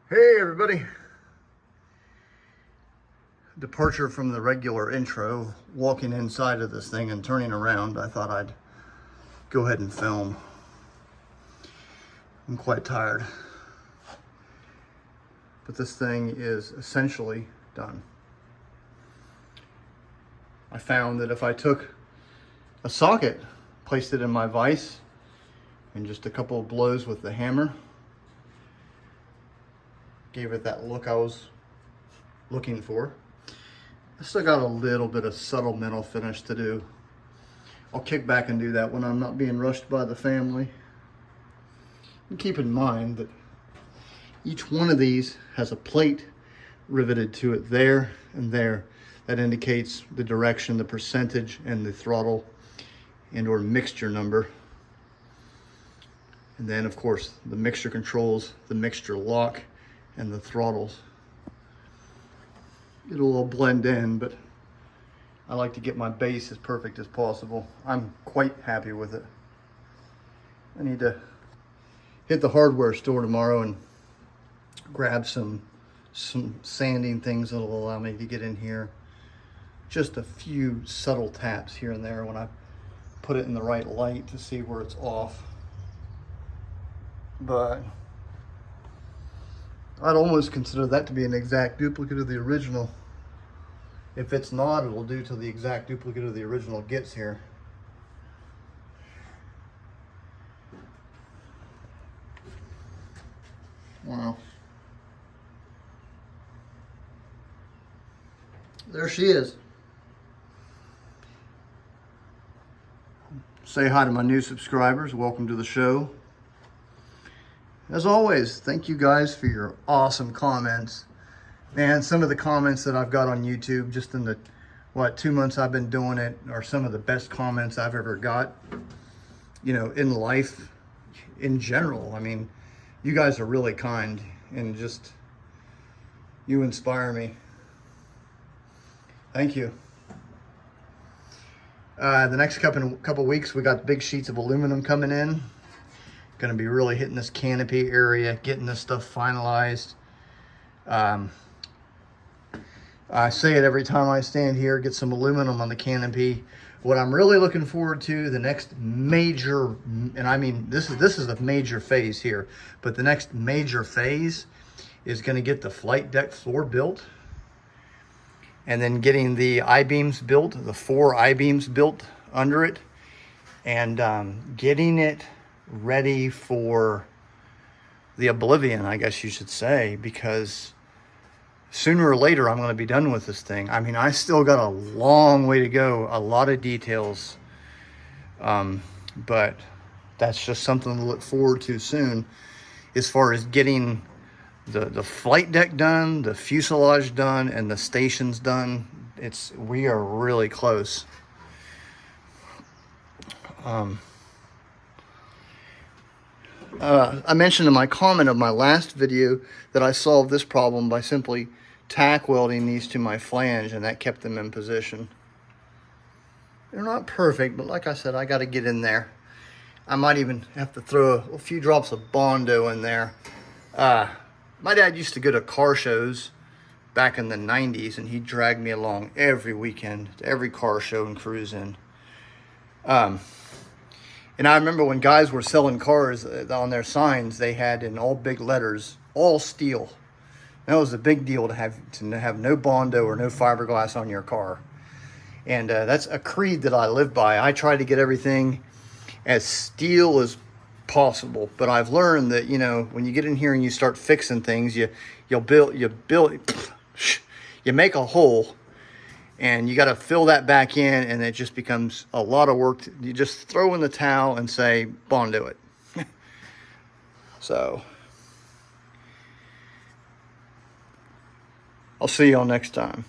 Hey everybody. Departure from the regular intro, walking inside of this thing and turning around. I thought I'd go ahead and film. I'm quite tired. But this thing is essentially done. I found that if I took a socket, placed it in my vise, and just a couple of blows with the hammer, gave it that look I was looking for. I still got a little bit of subtle metal finish to do. I'll kick back and do that when I'm not being rushed by the family. And keep in mind that each one of these has a plate riveted to it there and there. That indicates the direction, the percentage, and the throttle and or mixture number. And then of course the mixture controls, the mixture lock, and the throttles. It'll all blend in, but I like to get my base as perfect as possible. I'm quite happy with it. I need to hit the hardware store tomorrow and grab some sanding things that'll allow me to get in here. Just a few subtle taps here and there when I put it in the right light to see where it's off. But I'd almost consider that to be an exact duplicate of the original. If it's not, it'll do till the exact duplicate of the original gets here. Wow. There she is. Say hi to my new subscribers. Welcome to the show. As always, thank you guys for your awesome comments. Man, some of the comments that I've got on YouTube just in the, 2 months I've been doing it are some of the best comments I've ever got, in life in general. I mean, you guys are really kind and just, you inspire me. Thank you. The next couple weeks, we got big sheets of aluminum coming in. Going to be really hitting this canopy area, getting this stuff finalized. I say it every time I stand here, get some aluminum on the canopy. What I'm really looking forward to, the next major, and I mean, this is the major phase here, but the next major phase is going to get the flight deck floor built, and then getting the I-beams built, the 4 I-beams built under it, and getting it ready for the oblivion, I guess you should say, because sooner or later I'm going to be done with this thing. I mean, I still got a long way to go, a lot of details, but that's just something to look forward to soon as far as getting the flight deck done, the fuselage done, and the stations done. We are really close. I mentioned in my comment of my last video that I solved this problem by simply tack welding these to my flange, and that kept them in position. They're not perfect, but like I said, I got to get in there. I might even have to throw a few drops of Bondo in there. My dad used to go to car shows back in the 90s, and he dragged me along every weekend to every car show and cruise in. And I remember when guys were selling cars, on their signs, they had in all big letters, all steel. That was a big deal to have no Bondo or no fiberglass on your car. And that's a creed that I live by. I try to get everything as steel as possible. But I've learned that, when you get in here and you start fixing things, you make a hole, and you got to fill that back in, and it just becomes a lot of work. You just throw in the towel and say, Bondo it. So, I'll see y'all next time.